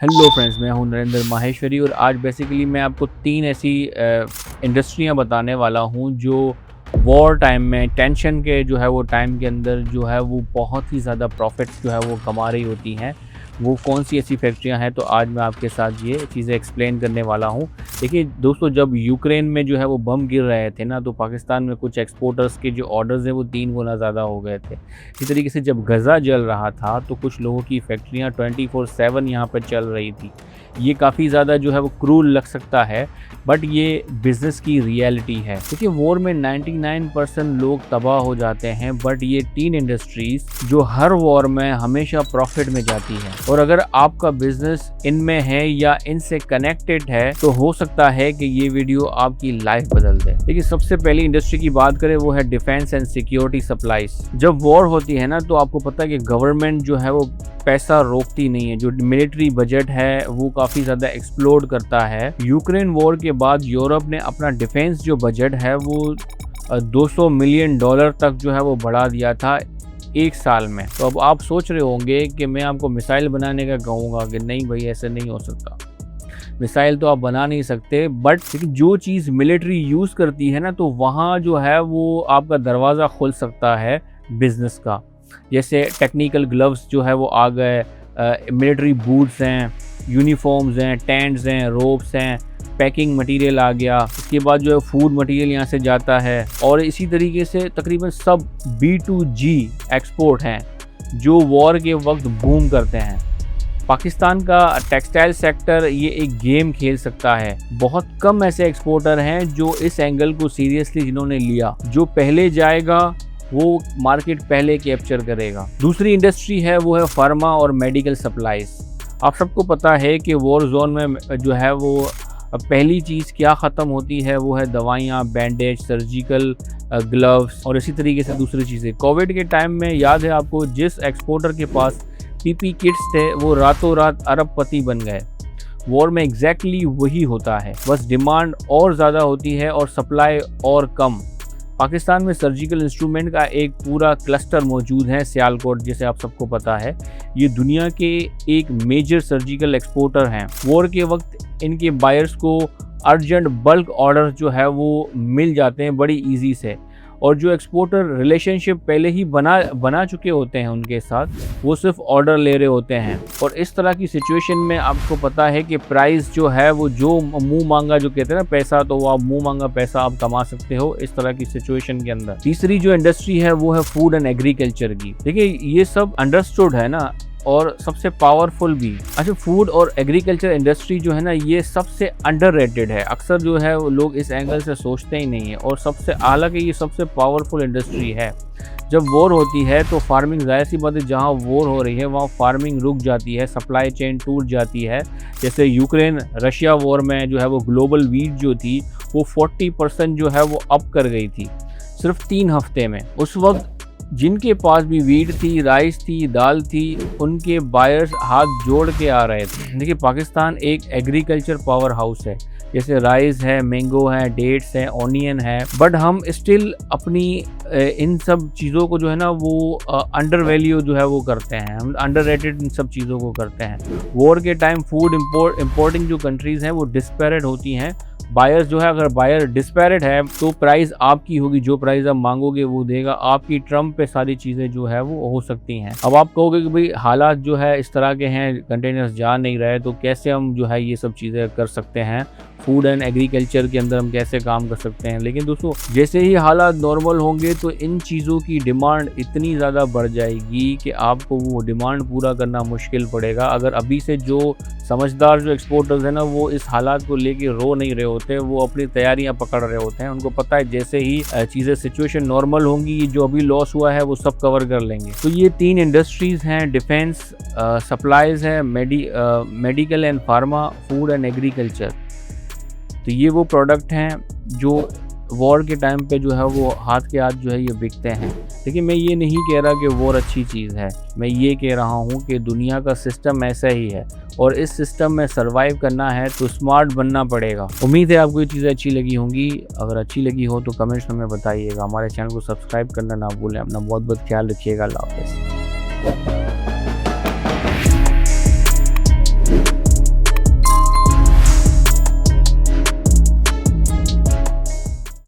Hello friends, मैं हूं नरेंद्र माहेश्वरी और आज बेसिकली मैं आपको तीन ऐसी इंडस्ट्रियां बताने वाला हूं जो वॉर टाइम में टेंशन के जो है वो टाइम के अंदर जो है वो बहुत ही ज़्यादा प्रॉफिट जो है वो कमा रही होती हैं। वो कौन सी ऐसी फैक्ट्रियां हैं, तो आज मैं आपके साथ ये चीज़ें एक्सप्लेन करने वाला हूं। देखिए दोस्तों, जब यूक्रेन में जो है वो बम गिर रहे थे ना, तो पाकिस्तान में कुछ एक्सपोर्टर्स के जो ऑर्डर्स हैं वो 3 गुना ज़्यादा हो गए थे। इसी तरीके से जब गज़ा जल रहा था तो कुछ लोगों की फैक्ट्रियां 24/7 यहाँ पर चल रही थी। ये काफ़ी ज़्यादा जो है वो क्रूल लग सकता है, बट ये बिज़नेस की रियलिटी है। देखिए वॉर में 99% लोग तबाह हो जाते हैं, बट ये 3 इंडस्ट्रीज़ जो हर वॉर में हमेशा प्रॉफिट में जाती है। और अगर आपका बिजनेस इनमें है या इनसे कनेक्टेड है तो हो सकता है कि ये वीडियो आपकी लाइफ बदल दे। देखिए सबसे पहली इंडस्ट्री की बात करें वो है डिफेंस एंड सिक्योरिटी सप्लाईज। जब वॉर होती है ना, तो आपको पता है कि गवर्नमेंट जो है वो पैसा रोकती नहीं है। जो मिलिट्री बजट है वो काफ़ी ज़्यादा एक्सप्लोड करता है। यूक्रेन वॉर के बाद यूरोप ने अपना डिफेंस जो बजट है वो $200 मिलियन तक जो है वो बढ़ा दिया था 1 साल में। तो अब आप सोच रहे होंगे कि मैं आपको मिसाइल बनाने का कहूँगा कि नहीं भाई, ऐसे नहीं हो सकता। मिसाइल तो आप बना नहीं सकते, बट जो चीज़ मिलिट्री यूज़ करती है ना, तो वहाँ जो है वो आपका दरवाज़ा खुल सकता है बिजनेस का। जैसे टेक्निकल ग्लव्स जो है वो आ गए, मिलिट्री बूट्स हैं, यूनिफॉर्म्स हैं, टेंट्स हैं, रोप्स हैं, पैकिंग मटेरियल आ गया। इसके बाद जो है फूड मटेरियल यहाँ से जाता है। और इसी तरीके से तकरीबन सब B2G एक्सपोर्ट हैं जो वॉर के वक्त बूम करते हैं। पाकिस्तान का टेक्सटाइल सेक्टर ये एक गेम खेल सकता है। बहुत कम ऐसे एक्सपोर्टर हैं जो इस एंगल को सीरियसली जिन्होंने लिया। जो पहले जाएगा वो मार्केट पहले कैप्चर करेगा। दूसरी इंडस्ट्री है वो है फार्मा और मेडिकल सप्लाईज। आप सबको पता है कि वॉर जोन में जो है वो पहली चीज़ क्या ख़त्म होती है वो है दवाइयाँ, बैंडेज, सर्जिकल ग्लव्स और इसी तरीके से दूसरी चीज़ें। कोविड के टाइम में याद है आपको, जिस एक्सपोर्टर के पास PP किट्स थे वो रातों रात अरबपति बन गए। वॉर में एग्जैक्टली वही होता है, बस डिमांड और ज़्यादा होती है और सप्लाई और कम। पाकिस्तान में सर्जिकल इंस्ट्रूमेंट का एक पूरा क्लस्टर मौजूद है, सियालकोट, जैसे आप सबको पता है। ये दुनिया के एक मेजर सर्जिकल एक्सपोर्टर हैं। वॉर के वक्त इनके बायर्स को अर्जेंट बल्क ऑर्डर जो है वो मिल जाते हैं बड़ी इजी से। और जो एक्सपोर्टर रिलेशनशिप पहले ही बना चुके होते हैं उनके साथ, वो सिर्फ ऑर्डर ले रहे होते हैं। और इस तरह की सिचुएशन में आपको पता है कि प्राइस जो है वो जो मुंह मांगा, जो कहते हैं ना पैसा, तो वो आप मुंह मांगा पैसा आप कमा सकते हो इस तरह की सिचुएशन के अंदर। तीसरी जो इंडस्ट्री है वो है फूड एंड एग्रीकल्चर की। देखिए ये सब अंडरस्टूड है ना, और सबसे पावरफुल भी। अच्छा, फूड और एग्रीकल्चर इंडस्ट्री जो है ना, ये सबसे अंडररेटेड है। अक्सर जो है वो लोग इस एंगल से सोचते ही नहीं है। और सबसे, हालांकि ये सबसे पावरफुल इंडस्ट्री है। जब वॉर होती है तो फार्मिंग, जाहिर सी बात है, जहाँ वॉर हो रही है वहाँ फार्मिंग रुक जाती है, सप्लाई चेन टूट जाती है। जैसे यूक्रेन रशिया वॉर में जो है वो ग्लोबल वीट जो थी वो 40% जो है वो अप कर गई थी सिर्फ 3 हफ्ते में। उस वक्त जिनके पास भी वीट थी, राइस थी, दाल थी, उनके बायर्स हाथ जोड़ के आ रहे थे। देखिए पाकिस्तान एक एग्रीकल्चर पावर हाउस है। जैसे राइस है, मैंगो है, डेट्स है, ऑनियन है, बट हम स्टिल अपनी इन सब चीज़ों को जो है ना वो अंडर वैल्यू जो है वो करते हैं। हम अंडर रेटेड इन सब चीज़ों को करते हैं। वॉर के टाइम फूड इम्पोर्टिंग जो कंट्रीज़ हैं वो डिस्पैरेट होती हैं। बायर्स जो है, अगर बायर डिस्पैरेट है तो प्राइस आपकी होगी, जो प्राइस आप मांगोगे वो देगा। आपकी ट्रम्प पे सारी चीज़ें जो है वो हो सकती हैं। अब आप कहोगे कि भाई हालात जो है इस तरह के हैं, कंटेनर्स जा नहीं रहे, तो कैसे हम जो है ये सब चीज़ें कर सकते हैं, फूड एंड एग्रीकल्चर के अंदर हम कैसे काम कर सकते हैं। लेकिन दोस्तों, जैसे ही हालात नॉर्मल होंगे तो इन चीज़ों की डिमांड इतनी ज़्यादा बढ़ जाएगी कि आपको वो डिमांड पूरा करना मुश्किल पड़ेगा। अगर अभी से जो समझदार जो एक्सपोर्टर्स हैं ना, वो इस हालात को लेके रो नहीं रहे होते, वो अपनी तैयारियां पकड़ रहे होते हैं। उनको पता है जैसे ही चीज़ें सिचुएशन नॉर्मल होंगी, जो अभी लॉस हुआ है वो सब कवर कर लेंगे। तो ये 3 इंडस्ट्रीज़ हैं, डिफेंस, सप्लाईज़ है, medical and pharma, food and agriculture. तो ये वो प्रोडक्ट हैं जो वॉर के टाइम पे जो है वो हाथ के हाथ जो है ये बिकते हैं। लेकिन मैं ये नहीं कह रहा कि वॉर अच्छी चीज़ है। मैं ये कह रहा हूँ कि दुनिया का सिस्टम ऐसा ही है और इस सिस्टम में सर्वाइव करना है तो स्मार्ट बनना पड़ेगा। उम्मीद है आपको ये चीज़ें अच्छी लगी होंगी। अगर अच्छी लगी हो तो कमेंट्स में बताइएगा। हमारे चैनल को सब्सक्राइब करना ना भूलें। अपना बहुत बहुत ख्याल रखिएगा। अल्लाह हाफ़िज़।